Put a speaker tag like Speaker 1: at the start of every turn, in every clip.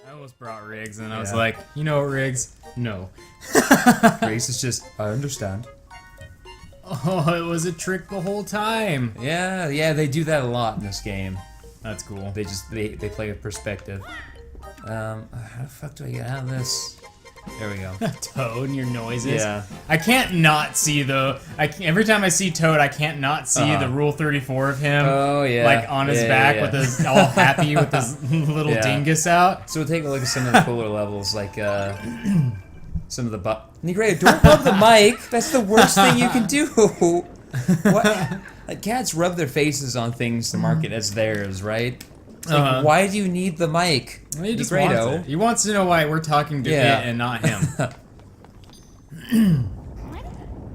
Speaker 1: I almost brought Riggs, and I was like, you know what, Riggs? No.
Speaker 2: Grace is just, I understand.
Speaker 1: Oh, it was a trick the whole time.
Speaker 2: Yeah, they do that a lot in this game.
Speaker 1: That's cool.
Speaker 2: They play with perspective. How the fuck do I get out of this? There we go.
Speaker 1: Toad and your noises.
Speaker 2: Yeah.
Speaker 1: I can't not see every time I see Toad, I can't not see the Rule 34 of him.
Speaker 2: Oh yeah.
Speaker 1: Like on his back with his all happy with his little dingus out.
Speaker 2: So we'll take a look at some of the cooler levels, like some of the Negredo, don't rub the mic. That's the worst thing you can do. What? Like cats rub their faces on things to mark it as theirs, right? It's like, why do you need the mic?
Speaker 1: He just wants it. He wants to know why we're talking to it and not him.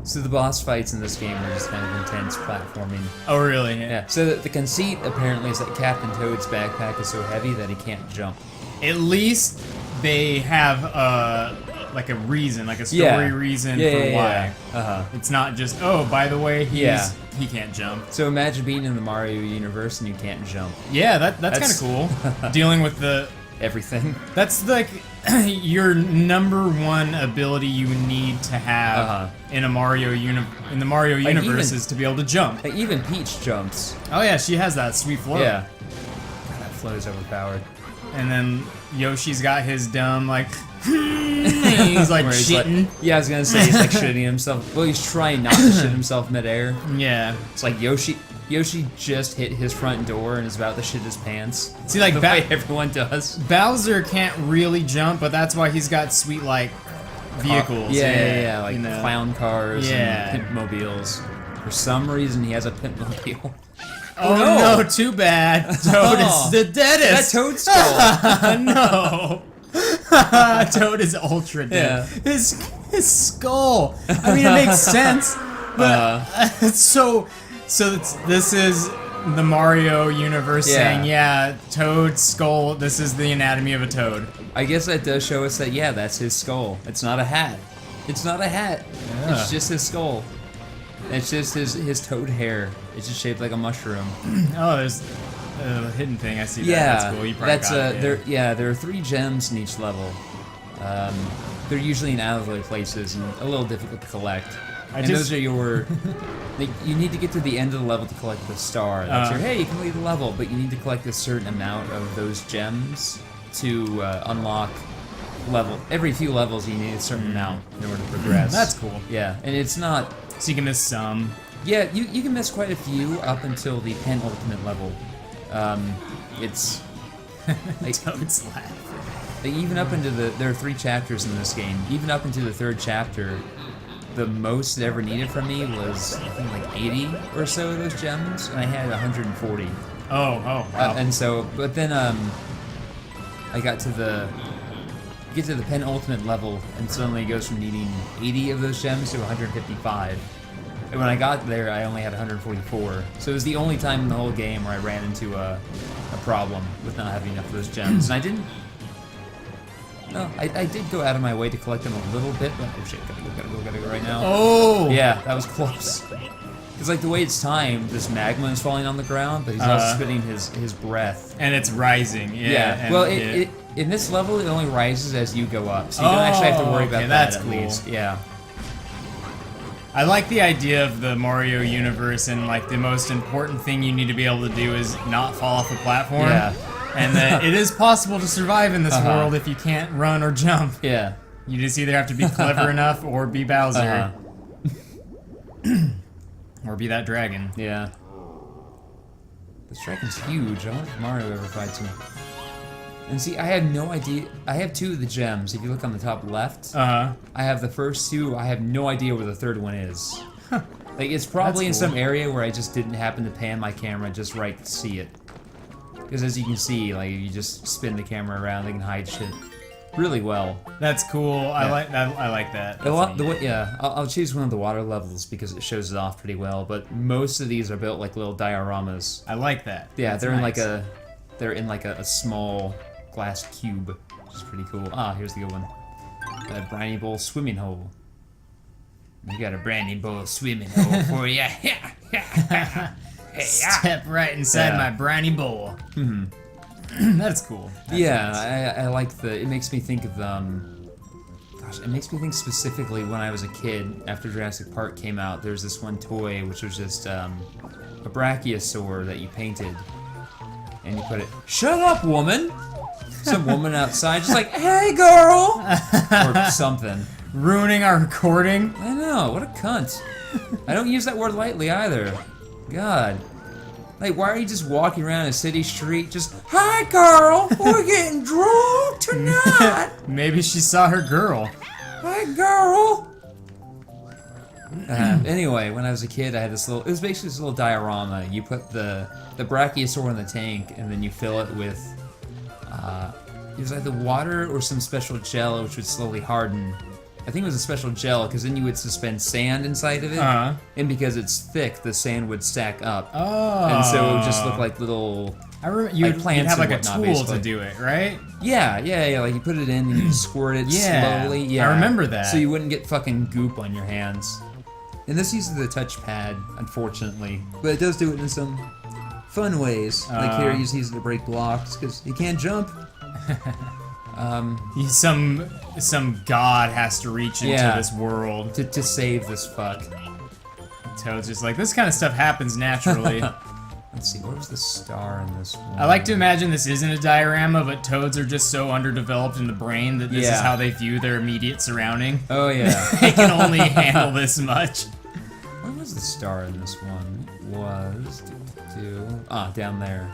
Speaker 2: So the boss fights in this game are just kind of intense platforming.
Speaker 1: Oh, really?
Speaker 2: Yeah. So the conceit apparently is that Captain Toad's backpack is so heavy that he can't jump.
Speaker 1: At least they have like a reason, like a story reason for why. It's not just, oh, by the way, he can't jump.
Speaker 2: So imagine being in the Mario universe and you can't jump.
Speaker 1: Yeah, that's kind of cool. Dealing with
Speaker 2: everything.
Speaker 1: That's like your number one ability you need to have in a Mario in the Mario universe is to be able to jump.
Speaker 2: Like even Peach jumps.
Speaker 1: Oh yeah, she has that sweet flow.
Speaker 2: Yeah. God, that flow is overpowered.
Speaker 1: And then Yoshi's got his dumb like he's like shitting.
Speaker 2: I was gonna say he's like shitting himself. Well, he's trying not to shit himself midair.
Speaker 1: Yeah.
Speaker 2: It's like Yoshi just hit his front door and is about to shit his pants.
Speaker 1: See, like
Speaker 2: the way everyone does.
Speaker 1: Bowser can't really jump, but that's why he's got sweet like vehicles.
Speaker 2: Yeah, like clown cars and Pimp-mobiles. For some reason, he has a Pimp-mobile.
Speaker 1: Oh no, too bad. Toad is the deadest.
Speaker 2: That Toad skull.
Speaker 1: No. Toad is ultra dead.
Speaker 2: Yeah.
Speaker 1: His skull. I mean, it makes sense. But this is the Mario universe saying, Toad's skull, this is the anatomy of a toad.
Speaker 2: I guess that does show us that, that's his skull. It's not a hat. It's not a hat.
Speaker 1: Yeah.
Speaker 2: It's just his skull. It's just his toad hair. It's just shaped like a mushroom.
Speaker 1: Oh, there's a hidden thing. I see that. That's cool. You probably got it.
Speaker 2: There are 3 gems in each level. They're usually in out-of-the-way places and a little difficult to collect. Those are your... you need to get to the end of the level to collect the star. That's your, hey, you can leave the level, but you need to collect a certain amount of those gems to unlock level. Every few levels you need a certain amount in order to progress.
Speaker 1: That's cool.
Speaker 2: Yeah, and it's not...
Speaker 1: So you can miss some.
Speaker 2: Yeah, you can miss quite a few up until the penultimate level. It's... like,
Speaker 1: Toad's laugh.
Speaker 2: Like, even up into there are 3 chapters in this game. Even up into the 3rd chapter, the most it ever needed from me was, I think, like 80 or so of those gems, and I had 140.
Speaker 1: Oh, wow.
Speaker 2: And so, but then, I got to the penultimate level, and suddenly it goes from needing 80 of those gems to 155. And when I got there, I only had 144. So it was the only time in the whole game where I ran into a problem with not having enough of those gems. And I didn't... No, I did go out of my way to collect them a little bit, but oh shit, gotta go right now.
Speaker 1: Oh!
Speaker 2: Yeah, that was close. Because like the way it's timed, this magma is falling on the ground, but he's also spitting his breath.
Speaker 1: And it's rising,
Speaker 2: Well, in this level, it only rises as you go up, so you don't actually have to worry about that at least. Yeah.
Speaker 1: I like the idea of the Mario universe, and like the most important thing you need to be able to do is not fall off a platform.
Speaker 2: Yeah.
Speaker 1: And that it is possible to survive in this world if you can't run or jump.
Speaker 2: Yeah.
Speaker 1: You just either have to be clever enough or be Bowser. Or be that dragon.
Speaker 2: Yeah. This dragon's huge. I wonder if Mario ever fights him. And see, I had no idea. I have 2 of the gems. If you look on the top left, I have the first 2. I have no idea where the 3rd one is. Like, it's probably in some area where I just didn't happen to pan my camera just right to see it. Because as you can see, like, you just spin the camera around, they can hide shit really well.
Speaker 1: That's cool. Yeah. I like that. I like that.
Speaker 2: I'll choose one of the water levels because it shows it off pretty well. But most of these are built like little dioramas.
Speaker 1: I like that.
Speaker 2: Yeah,
Speaker 1: That's
Speaker 2: they're
Speaker 1: nice.
Speaker 2: in like a small glass cube, which is pretty cool. Here's the good one. A briny bowl swimming hole. You got a briny bowl swimming hole for you.
Speaker 1: Step right inside my briny bowl. That's cool.
Speaker 2: I like the. It makes me think of Gosh, it makes me think specifically when I was a kid. After Jurassic Park came out, there was this one toy which was just a brachiosaur that you painted, and you put it. Shut up, woman! Some woman outside, just like, hey, girl, or something.
Speaker 1: Ruining our recording.
Speaker 2: I know. What a cunt. I don't use that word lightly either. God. Like, why are you just walking around a city street just, hi, girl, we're getting drunk tonight.
Speaker 1: Maybe she saw her girl.
Speaker 2: Hi, girl. Anyway, when I was a kid, I had this little, it was basically this little diorama. You put the brachiosaur in the tank, and then you fill it with, it was either water or some special gel, which would slowly harden. I think it was a special gel, because then you would suspend sand inside of it, and because it's thick, the sand would stack up.
Speaker 1: Oh.
Speaker 2: And so it would just look like little.
Speaker 1: I remember you'd have like a tool
Speaker 2: basically.
Speaker 1: to do it, right?
Speaker 2: Yeah. Like you put it in and you squirt it slowly. Yeah,
Speaker 1: I remember that.
Speaker 2: So you wouldn't get fucking goop on your hands. And this uses the touchpad, unfortunately, but it does do it in some fun ways. Like here, you use it to break blocks because you can't jump.
Speaker 1: Some god has to reach into this world
Speaker 2: to save this fuck.
Speaker 1: Toad's just like, this kind of stuff happens naturally.
Speaker 2: Let's see, what was the star in this one?
Speaker 1: I like to imagine this isn't a diorama, but toads are just so underdeveloped in the brain that this is how they view their immediate surrounding.
Speaker 2: Oh yeah.
Speaker 1: They can only handle this much.
Speaker 2: What was the star in this one? It was down there,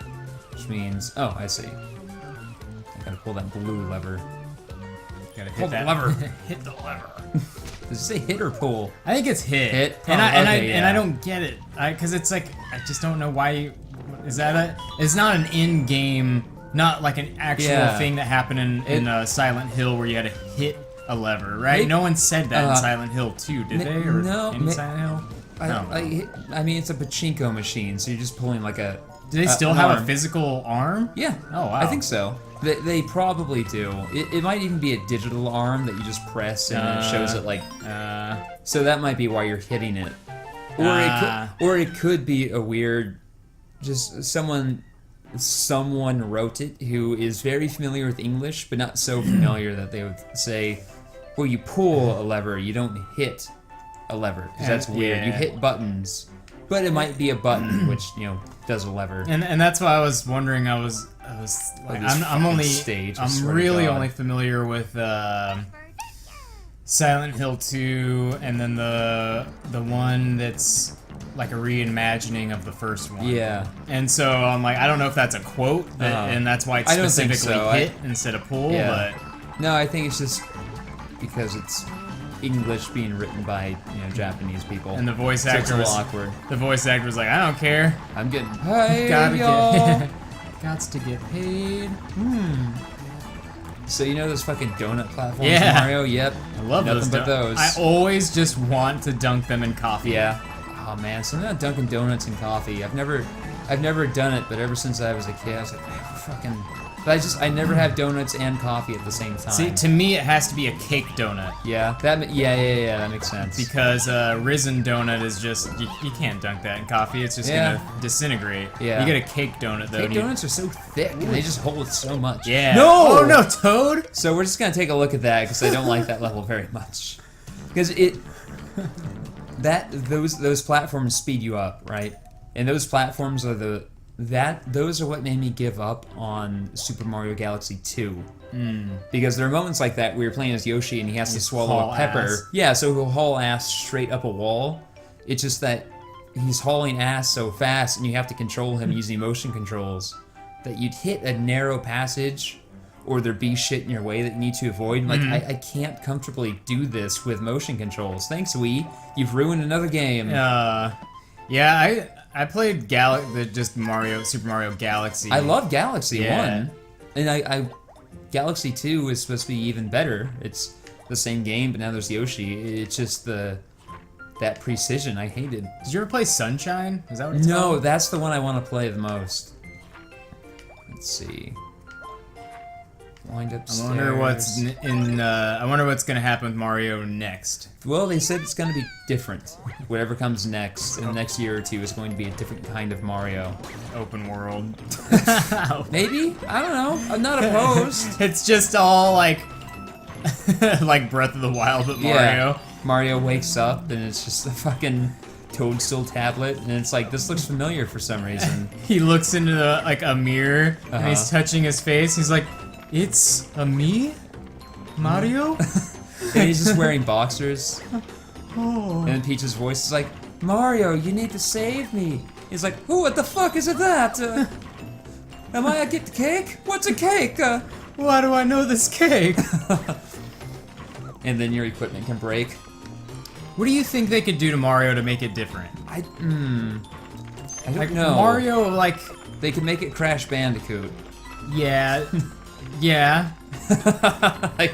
Speaker 2: which means I see. I gotta pull that blue lever.
Speaker 1: Gotta
Speaker 2: Pull the lever.
Speaker 1: Hit the lever.
Speaker 2: Does it say hit or pull?
Speaker 1: I think it's hit.
Speaker 2: Hit.
Speaker 1: And I don't get it. Because it's like, I just don't know why. Is that it's not an in-game, not like an actual thing that happened in Silent Hill where you had to hit a lever, right? No one said that in Silent Hill 2, did they? Or in Silent Hill?
Speaker 2: I mean, it's a pachinko machine, so you're just pulling like a.
Speaker 1: Do they still have a physical arm?
Speaker 2: Yeah.
Speaker 1: Oh wow.
Speaker 2: I think so. They probably do. It might even be a digital arm that you just press and it shows it like. So that might be why you're hitting it, or it could be a weird, just someone wrote it who is very familiar with English, but not so familiar that they would say, well, you pull a lever, you don't hit a lever, because that's weird. You hit buttons, but it might be a button which does a lever.
Speaker 1: And that's why I was wondering. I was like, I'm really only familiar with Silent Hill 2, and then the one that's like a reimagining of the first one.
Speaker 2: Yeah.
Speaker 1: And so I'm like, I don't know if that's a quote, and that's why it's specifically hit instead of pull. But
Speaker 2: no, I think it's just because it's English being written by Japanese people,
Speaker 1: and the voice actor was
Speaker 2: awkward.
Speaker 1: The voice actor was like, I don't care.
Speaker 2: I'm getting paid, y'all.
Speaker 1: Gots to get paid.
Speaker 2: So those fucking donut platforms in Mario? Yep.
Speaker 1: I love those. I always just want to dunk them in coffee.
Speaker 2: Yeah. Oh man, so I'm not dunking donuts in coffee. I've never done it, but ever since I was a kid, I was like, fucking. But I never have donuts and coffee at the same time.
Speaker 1: See, to me, it has to be a cake donut.
Speaker 2: Yeah, that makes sense.
Speaker 1: Because risen donut is just you can't dunk that in coffee. It's just gonna disintegrate. Yeah. You get a cake donut though.
Speaker 2: Cake donuts are so thick and they just hold so much.
Speaker 1: Yeah.
Speaker 2: No.
Speaker 1: Oh no, Toad.
Speaker 2: So we're just gonna take a look at that because I don't like that level very much. Because those platforms speed you up, right? And those platforms are those are what made me give up on Super Mario Galaxy 2. Because there are moments like that where you're playing as Yoshi and he has to swallow a pepper.
Speaker 1: Ass.
Speaker 2: Yeah, so he'll haul ass straight up a wall. It's just that he's hauling ass so fast and you have to control him using motion controls that you'd hit a narrow passage or there'd be shit in your way that you need to avoid. Like, I can't comfortably do this with motion controls. Thanks, Wii. You've ruined another game.
Speaker 1: Yeah, I played Super Mario Galaxy.
Speaker 2: I love Galaxy 1. And Galaxy 2 is supposed to be even better. It's the same game, but now there's Yoshi. It's just that precision I hated.
Speaker 1: Did you ever play Sunshine? Is that what it's called?
Speaker 2: No, that's the one I want to play the most. Let's see. wind upstairs.
Speaker 1: I wonder what's I wonder what's gonna happen with Mario next.
Speaker 2: Well, they said it's gonna be different. Whatever comes next in the next year or two is going to be a different kind of Mario.
Speaker 1: Open world.
Speaker 2: Maybe? I don't know. I'm not opposed.
Speaker 1: It's just all like like Breath of the Wild, but Mario.
Speaker 2: Yeah. Mario wakes up and it's just a fucking toadstool tablet, and it's like, this looks familiar for some reason.
Speaker 1: He looks into like a mirror and he's touching his face. He's like, "It's a me, Mario."
Speaker 2: And he's just wearing boxers.
Speaker 1: Oh.
Speaker 2: And then Peach's voice is like, "Mario, you need to save me." He's like, "Oh, what the fuck is it that? Am I get the cake? What's a cake?
Speaker 1: Why do I know this cake?
Speaker 2: And then your equipment can break.
Speaker 1: What do you think they could do to Mario to make it different?
Speaker 2: I don't
Speaker 1: Like
Speaker 2: know.
Speaker 1: Mario, like,
Speaker 2: They could make it Crash Bandicoot.
Speaker 1: yeah, yeah.
Speaker 2: Like,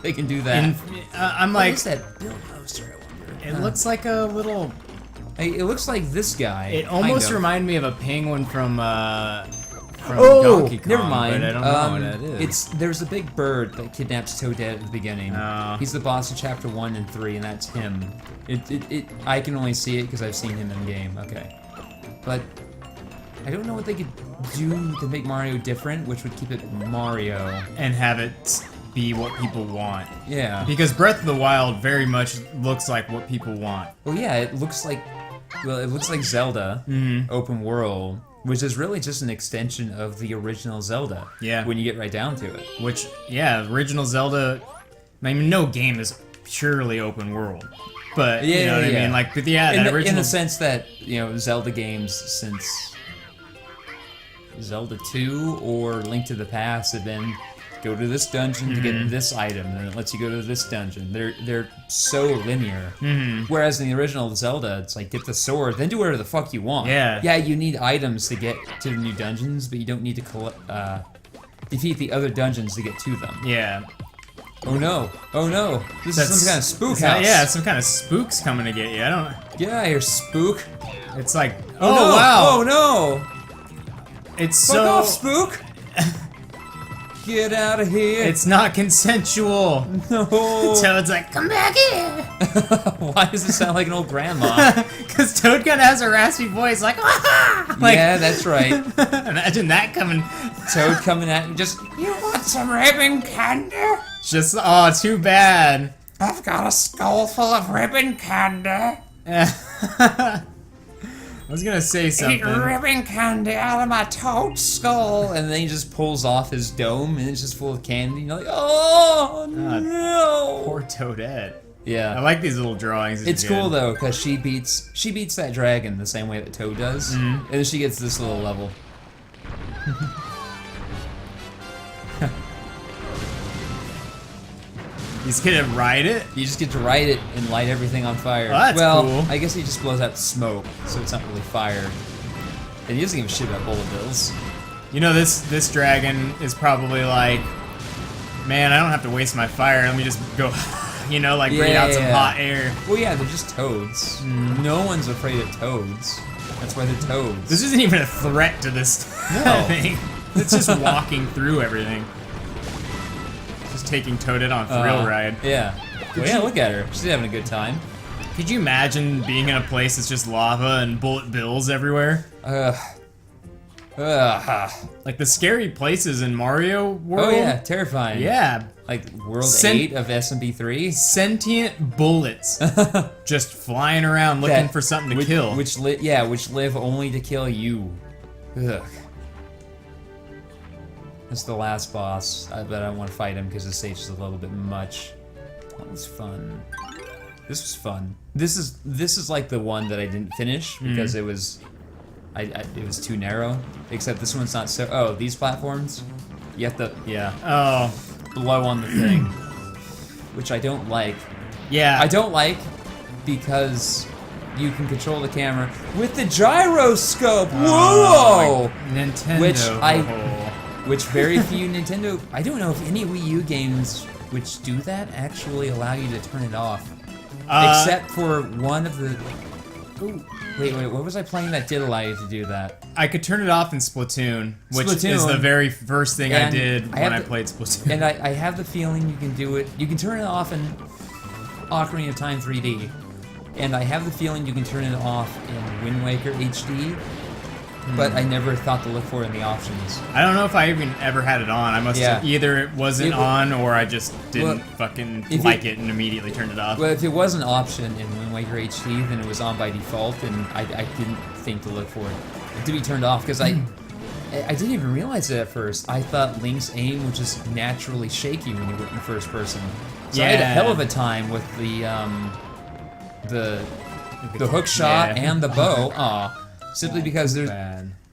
Speaker 2: they can do that.
Speaker 1: And I'm
Speaker 2: What
Speaker 1: like,
Speaker 2: is that bill poster, I wonder?
Speaker 1: it looks like a little.
Speaker 2: Hey, it looks like this guy.
Speaker 1: It almost
Speaker 2: kind of.
Speaker 1: reminded me of a penguin from
Speaker 2: Oh,
Speaker 1: Donkey Kong,
Speaker 2: never mind.
Speaker 1: but I don't know what that is.
Speaker 2: There's a big bird that kidnaps Toadette at the beginning.
Speaker 1: Oh.
Speaker 2: He's the boss of Chapter 1 and 3, and that's him. I can only see it because I've seen him in game. Okay, but I don't know what they could do to make Mario different, which would keep it Mario.
Speaker 1: And have it be what people want.
Speaker 2: Yeah.
Speaker 1: Because Breath of the Wild very much looks like what people want.
Speaker 2: Well, yeah, it looks like Zelda, open world, which is really just an extension of the original Zelda.
Speaker 1: Yeah.
Speaker 2: When you get right down to it.
Speaker 1: Which, yeah, original Zelda. I mean, no game is purely open world, but you know what I mean. Like, but yeah, that original.
Speaker 2: In the sense that Zelda games since Zelda 2 or Link to the Past have been go to this dungeon to get this item, and it lets you go to this dungeon. They're so linear. Whereas in the original Zelda, it's like get the sword, then do whatever the fuck you want.
Speaker 1: Yeah.
Speaker 2: Yeah, you need items to get to the new dungeons, but you don't need to defeat the other dungeons to get to them.
Speaker 1: Yeah.
Speaker 2: Oh no! Oh no! This is some kind of spook house.
Speaker 1: Yeah, some kind of spook's coming to get you. I don't.
Speaker 2: Get out of here, spook!
Speaker 1: It's like,
Speaker 2: Oh
Speaker 1: oh
Speaker 2: no!
Speaker 1: wow!
Speaker 2: Oh no!
Speaker 1: It's
Speaker 2: Fuck
Speaker 1: so.
Speaker 2: off, spook! Get out of here!
Speaker 1: It's not consensual.
Speaker 2: No.
Speaker 1: Toad's like, come back here.
Speaker 2: Why does it sound like an old grandma?
Speaker 1: Because Toad kind of has a raspy voice, like, ah! Like,
Speaker 2: Yeah, that's right.
Speaker 1: imagine that coming.
Speaker 2: Toad coming at you, just, you want some ribbon candy?
Speaker 1: Just, oh, too bad.
Speaker 2: I've got a skull full of ribbon candy.
Speaker 1: I was gonna say something.
Speaker 2: Eat ribbon candy out of my toad skull. And then he just pulls off his dome and it's just full of candy. And you're like, oh no.
Speaker 1: Poor Toadette. I
Speaker 2: Yeah.
Speaker 1: like these little drawings.
Speaker 2: It's cool though, because she beats that dragon the same way that Toad does. And then she gets this little level.
Speaker 1: You just gonna ride it?
Speaker 2: You just get to ride it and light everything on fire.
Speaker 1: Oh, that's
Speaker 2: well,
Speaker 1: cool.
Speaker 2: I guess he just blows out smoke, so it's not really fire. And he doesn't give a shit about bullet bills.
Speaker 1: You know, this dragon is probably like, man, I don't have to waste my fire. Let me just go, you know, like breathe out some hot air.
Speaker 2: Well, yeah, they're just toads. No one's afraid of toads. That's why they're toads.
Speaker 1: This isn't even a threat to this thing. It's just walking through everything. Just taking Toadette on thrill ride.
Speaker 2: Yeah. Well, yeah, look at her. She's having a good time.
Speaker 1: Could you imagine being in a place that's just lava and bullet bills everywhere? Like the scary places in Mario World.
Speaker 2: Oh yeah, terrifying.
Speaker 1: Yeah.
Speaker 2: Like World 8 of SMP3.
Speaker 1: Sentient bullets just flying around looking for something to kill.
Speaker 2: Which live only to kill you. Ugh. That's the last boss, but I don't want to fight him because the stage is a little bit much. That was fun. This was fun. This is like the one that I didn't finish because it was too narrow. Except this one's not so. Oh, these platforms, you have to blow on the thing, which I don't like.
Speaker 1: Yeah.
Speaker 2: I don't like because you can control the camera with the gyroscope. Whoa!
Speaker 1: Nintendo.
Speaker 2: Which very few Nintendo. I don't know if any Wii U games which do that actually allow you to turn it off. Except for one of the.
Speaker 1: Ooh.
Speaker 2: Wait, what was I playing that did allow you to do that?
Speaker 1: I could turn it off in Splatoon, which is the very first thing I did when I played Splatoon.
Speaker 2: And I have the feeling you can do it. You can turn it off in Ocarina of Time 3D. And I have the feeling you can turn it off in Wind Waker HD. But I never thought to look for it in the options.
Speaker 1: I don't know if I even ever had it on. I must have either it wasn't on or I just didn't fucking like it and immediately turned it off.
Speaker 2: Well, if it was an option in Wind Waker HD, then it was on by default, and I didn't think to look for it to be turned off because I didn't even realize it at first. I thought Link's aim was just naturally shaky when you went in first person. So I had a hell of a time with the hook shot and the bow. Simply because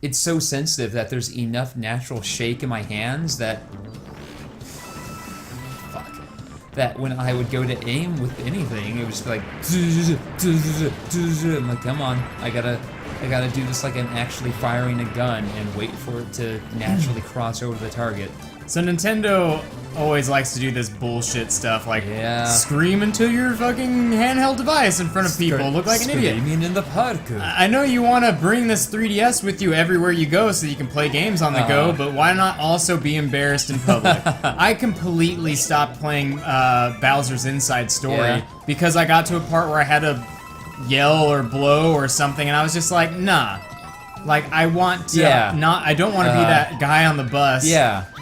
Speaker 2: it's so sensitive that there's enough natural shake in my hands that when I would go to aim with anything, it was just like I'm like, come on, I gotta do this like I'm actually firing a gun and wait for it to naturally cross over the target.
Speaker 1: So Nintendo always likes to do this bullshit stuff, like scream into your fucking handheld device in front of people, look like an idiot.
Speaker 2: Screaming in the park.
Speaker 1: I know you want to bring this 3DS with you everywhere you go so you can play games on the go, but why not also be embarrassed in public? I completely stopped playing Bowser's Inside Story because I got to a part where I had to yell or blow or something, and I was just like, nah. Like, I want to I don't want to be that guy on the bus.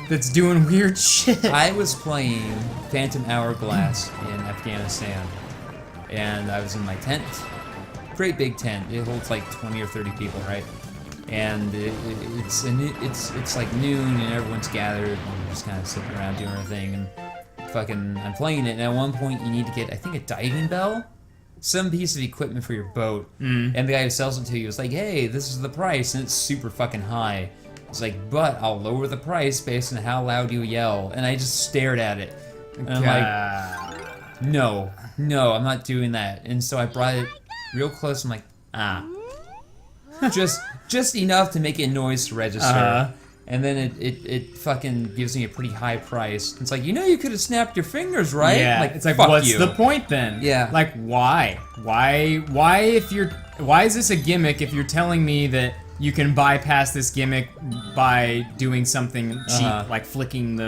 Speaker 1: That's doing weird shit.
Speaker 2: I was playing Phantom Hourglass in Afghanistan, and I was in my tent. Great big tent. It holds like 20 or 30 people, right? And it's like noon, and everyone's gathered, and we're just kind of sitting around doing our thing, and I'm playing it. And at one point, you need to get, I think, a diving bell, some piece of equipment for your boat. And the guy who sells it to you was like, "Hey, this is the price," and it's super fucking high. It's like, but I'll lower the price based on how loud you yell. And I just stared at it. And I'm like, no, I'm not doing that. And so I brought it real close. I'm like, just enough to make a noise to register. And then it fucking gives me a pretty high price. It's like, you could have snapped your fingers, right?
Speaker 1: Yeah,
Speaker 2: like,
Speaker 1: it's like,
Speaker 2: fuck
Speaker 1: what's
Speaker 2: you.
Speaker 1: the point then?
Speaker 2: Yeah.
Speaker 1: Like, why is this a gimmick if you're telling me that you can bypass this gimmick by doing something cheap, like flicking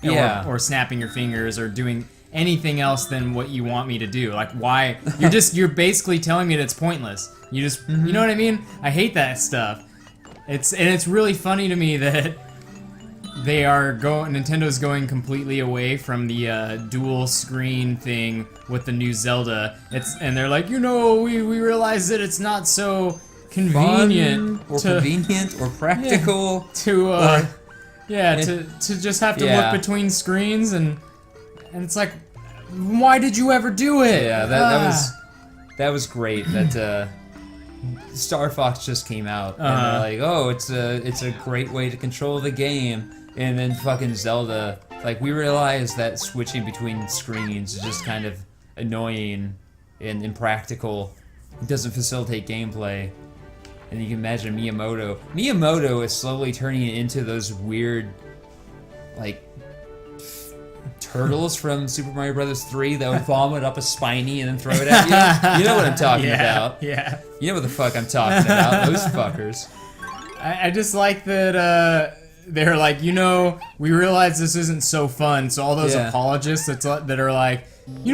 Speaker 1: or snapping your fingers or doing anything else than what you want me to do? Like, why? You're basically telling me that it's pointless. You just, you know what I mean? I hate that stuff. It's really funny to me that Nintendo's going completely away from the dual screen thing with the new Zelda. And they're like, we realize that it's not so convenient
Speaker 2: or practical
Speaker 1: to just have to look between screens, and it's like, why did you ever do it?
Speaker 2: Yeah, that was great. That Star Fox just came out, and they're like, oh, it's a great way to control the game. And then fucking Zelda, like, we realized that switching between screens is just kind of annoying and impractical. It doesn't facilitate gameplay. And you can imagine Miyamoto. Miyamoto is slowly turning it into those weird, like, turtles from Super Mario Bros. 3 that would vomit up a spiny and then throw it at you. You know what I'm talking about.
Speaker 1: Yeah.
Speaker 2: You know what the fuck I'm talking about. Those fuckers.
Speaker 1: I just like that they're like, we realize this isn't so fun, so all those apologists that are like,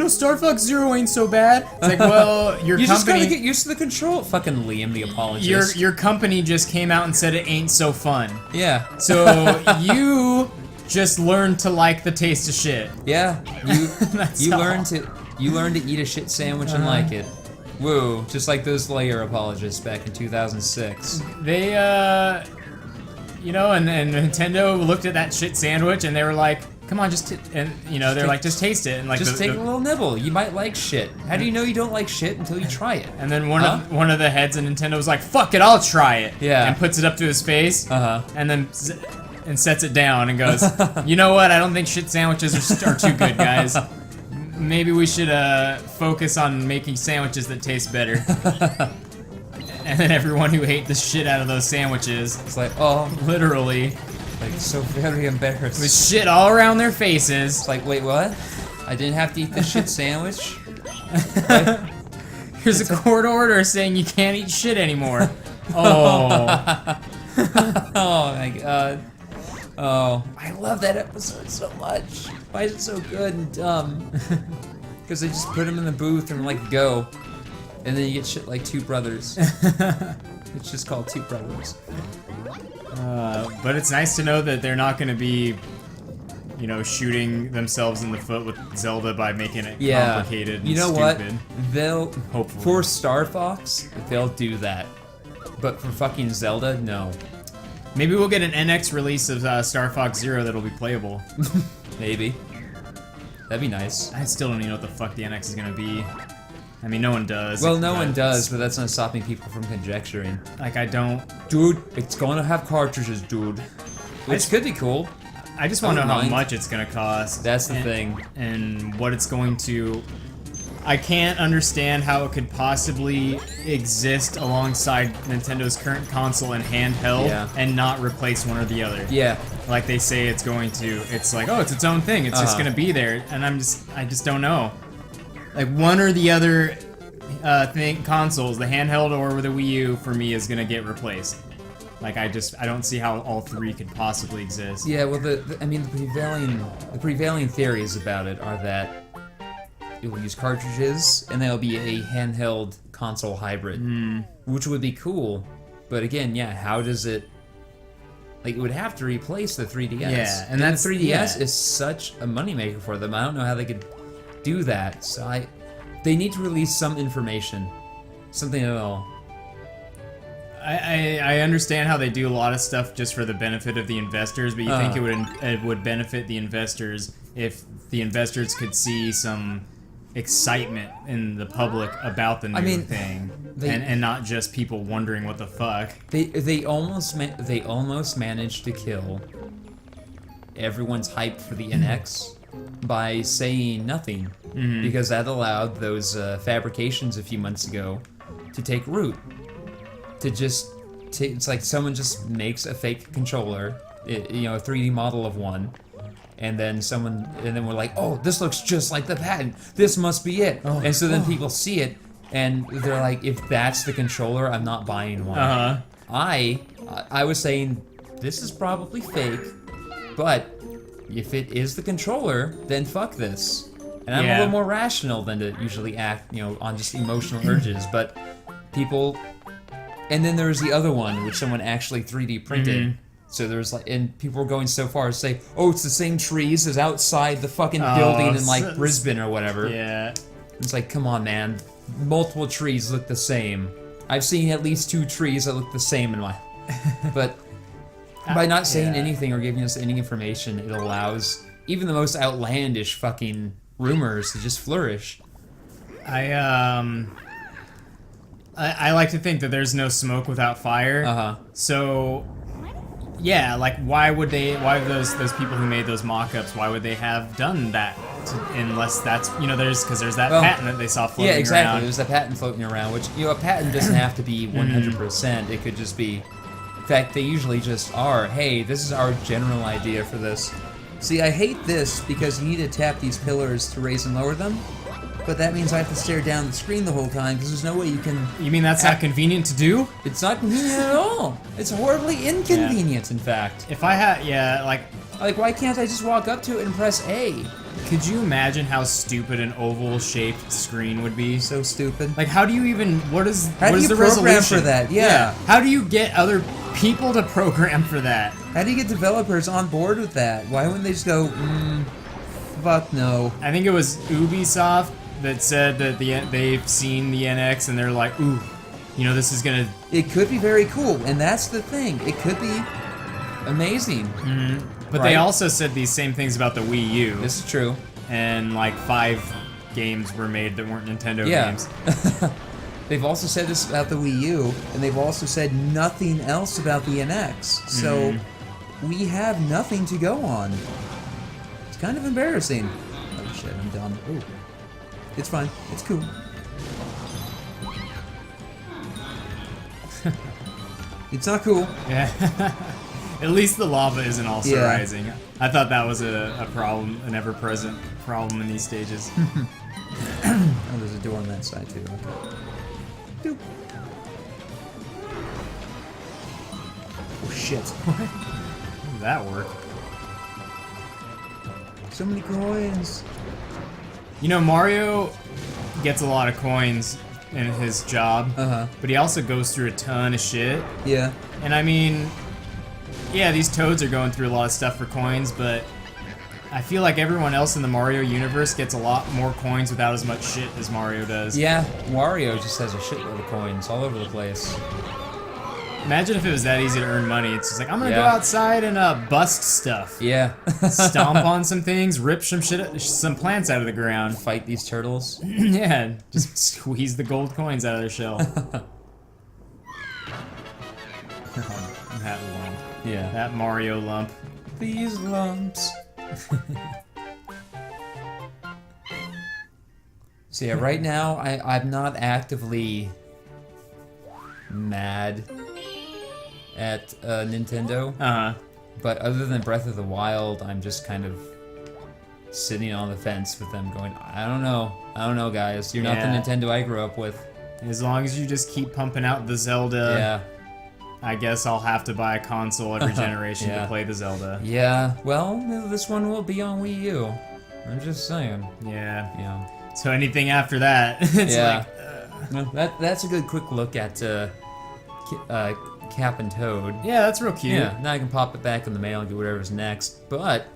Speaker 1: Star Fox Zero ain't so bad. It's like, well, your company...
Speaker 2: You just gotta get used to the control. Fucking Liam, the apologist.
Speaker 1: Your company just came out and said it ain't so fun.
Speaker 2: Yeah.
Speaker 1: So you just learned to like the taste of shit.
Speaker 2: Yeah. You learn to eat a shit sandwich and like it. Woo. Just like those Layer apologists back in 2006.
Speaker 1: They, and Nintendo looked at that shit sandwich and they were like, come on, they're like, just taste it. And like,
Speaker 2: just take a little nibble. You might like shit. How do you know you don't like shit until you try it?
Speaker 1: And then one of the heads of Nintendo was like, fuck it, I'll try it.
Speaker 2: Yeah.
Speaker 1: And puts it up to his face. And then sets it down and goes, you know what? I don't think shit sandwiches are too good, guys. Maybe we should focus on making sandwiches that taste better. And then everyone who ate the shit out of those sandwiches,
Speaker 2: it's like,
Speaker 1: literally,
Speaker 2: like, so very embarrassed.
Speaker 1: With shit all around their faces.
Speaker 2: It's like, wait, what? I didn't have to eat the shit sandwich?
Speaker 1: There's a court order saying you can't eat shit anymore. Oh.
Speaker 2: Oh my god. Oh, I love that episode so much. Why is it so good and dumb? Because they just put him in the booth and like go, and then you get shit like Two Brothers. It's just called Two Brothers.
Speaker 1: But it's nice to know that they're not going to be, you know, shooting themselves in the foot with Zelda by making it complicated and
Speaker 2: you know
Speaker 1: stupid.
Speaker 2: What? They'll
Speaker 1: Hopefully.
Speaker 2: For Star Fox, they'll do that. But for fucking Zelda, no.
Speaker 1: Maybe we'll get an NX release of Star Fox Zero that'll be playable.
Speaker 2: Maybe. That'd be nice.
Speaker 1: I still don't even know what the fuck the NX is gonna be. I mean, no one does.
Speaker 2: Well, no one does, but that's not stopping people from conjecturing.
Speaker 1: Like, I don't...
Speaker 2: Dude, it's gonna have cartridges, dude. Which could be cool.
Speaker 1: I just want to know how much it's gonna cost.
Speaker 2: That's the thing.
Speaker 1: And what it's going to... I can't understand how it could possibly exist alongside Nintendo's current console and handheld and not replace one or the other.
Speaker 2: Yeah.
Speaker 1: Like they say it's going to, it's like, oh, it's its own thing. It's just gonna be there, and I just don't know. Like one or the other consoles, the handheld or the Wii U, for me is gonna get replaced. Like I don't see how all three could possibly exist.
Speaker 2: Yeah, well, the prevailing theories about it are that it will use cartridges, and there'll be a handheld console hybrid, which would be cool. But again, yeah, how does it? Like, it would have to replace the 3DS.
Speaker 1: Yeah, and that's
Speaker 2: the 3DS is such a moneymaker for them. I don't know how they could do that. So they need to release some information, something at all.
Speaker 1: I understand how they do a lot of stuff just for the benefit of the investors, but you think it would benefit the investors if the investors could see some excitement in the public about the new thing, and not just people wondering what the fuck.
Speaker 2: They almost managed to kill everyone's hype for the NX by saying nothing, because that allowed those fabrications a few months ago to take root. To just it's like someone just makes a fake controller, you know, a 3D model of one. And then we're like, oh, this looks just like the patent. This must be it. Oh, and so then people see it, and they're like, if that's the controller, I'm not buying one. I was saying, this is probably fake, but if it is the controller, then fuck this. And I'm a little more rational than to usually act, you know, on just emotional urges. But people, and then there's the other one, which someone actually 3D printed. So there's like, and people were going so far as to say, oh, it's the same trees as outside the fucking building in like Brisbane or whatever.
Speaker 1: Yeah.
Speaker 2: It's like, come on, man. Multiple trees look the same. I've seen at least 2 trees that look the same in my... But by not saying anything or giving us any information, it allows even the most outlandish fucking rumors to just flourish.
Speaker 1: I like to think that there's no smoke without fire. So... yeah, like why would those people who made those mock-ups, why would they have done that unless that's, you know, there's that patent that they saw floating around.
Speaker 2: Yeah, exactly. There's that patent floating around, which, you know, a patent doesn't have to be 100%. It could just be, in fact, they usually just are, hey, this is our general idea for this. See, I hate this because you need to tap these pillars to raise and lower them. But that means I have to stare down the screen the whole time because there's no way you can...
Speaker 1: You mean that's not convenient to do?
Speaker 2: It's not convenient at all. It's horribly inconvenient, in fact.
Speaker 1: If I had... yeah, like,
Speaker 2: why can't I just walk up to it and press A?
Speaker 1: Could you imagine how stupid an oval-shaped screen would be?
Speaker 2: So stupid.
Speaker 1: Like, how do you even... what is the resolution?
Speaker 2: Program for that? Yeah.
Speaker 1: How do you get other people to program for that?
Speaker 2: How do you get developers on board with that? Why wouldn't they just go, fuck no?
Speaker 1: I think it was Ubisoft that said that they've seen the NX and they're like, ooh, you know, this is gonna...
Speaker 2: It could be very cool, and that's the thing. It could be amazing.
Speaker 1: But they also said these same things about the Wii U.
Speaker 2: This is true.
Speaker 1: And like 5 games were made that weren't Nintendo games.
Speaker 2: They've also said this about the Wii U, and they've also said nothing else about the NX. So we have nothing to go on. It's kind of embarrassing. Oh shit, I'm dumb. Ooh. It's fine. It's cool. It's not cool.
Speaker 1: Yeah. At least the lava isn't also rising. I thought that was a problem, an ever-present problem in these stages.
Speaker 2: Oh, there's a door on that side too. Okay. Oh shit.
Speaker 1: How did that work?
Speaker 2: So many coins.
Speaker 1: You know, Mario gets a lot of coins in his job, but he also goes through a ton of shit.
Speaker 2: Yeah.
Speaker 1: And I mean, yeah, these toads are going through a lot of stuff for coins, but I feel like everyone else in the Mario universe gets a lot more coins without as much shit as Mario does.
Speaker 2: Yeah, Wario just has a shitload of coins all over the place.
Speaker 1: Imagine if it was that easy to earn money. It's just like, I'm gonna go outside and bust stuff.
Speaker 2: Yeah.
Speaker 1: Stomp on some things, rip some shit, some plants out of the ground.
Speaker 2: Fight these turtles.
Speaker 1: Yeah, just squeeze the gold coins out of their shell. That lump.
Speaker 2: Yeah.
Speaker 1: That Mario lump.
Speaker 2: These lumps. So yeah, right now I'm not actively mad at Nintendo. But other than Breath of the Wild, I'm just kind of sitting on the fence with them going, I don't know guys, you're not the Nintendo I grew up with.
Speaker 1: As long as you just keep pumping out the Zelda, I guess I'll have to buy a console every generation to play the Zelda.
Speaker 2: Yeah, well, this one will be on Wii U. I'm just saying.
Speaker 1: Yeah. So anything after that, it's like...
Speaker 2: Well, that's a good quick look at Cap and Toad.
Speaker 1: Yeah, that's real cute.
Speaker 2: Yeah, now I can pop it back in the mail and get whatever's next. But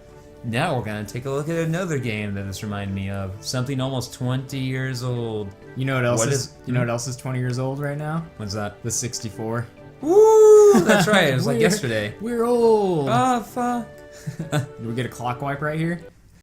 Speaker 2: now we're gonna take a look at another game that this reminded me of. Something almost 20 years old.
Speaker 1: You know what else you know what else is 20 years old right now?
Speaker 2: What's that?
Speaker 1: The 64.
Speaker 2: Woo! That's right, it was like yesterday.
Speaker 1: We're old.
Speaker 2: Oh, fuck.
Speaker 1: Do we get a clock wipe right here?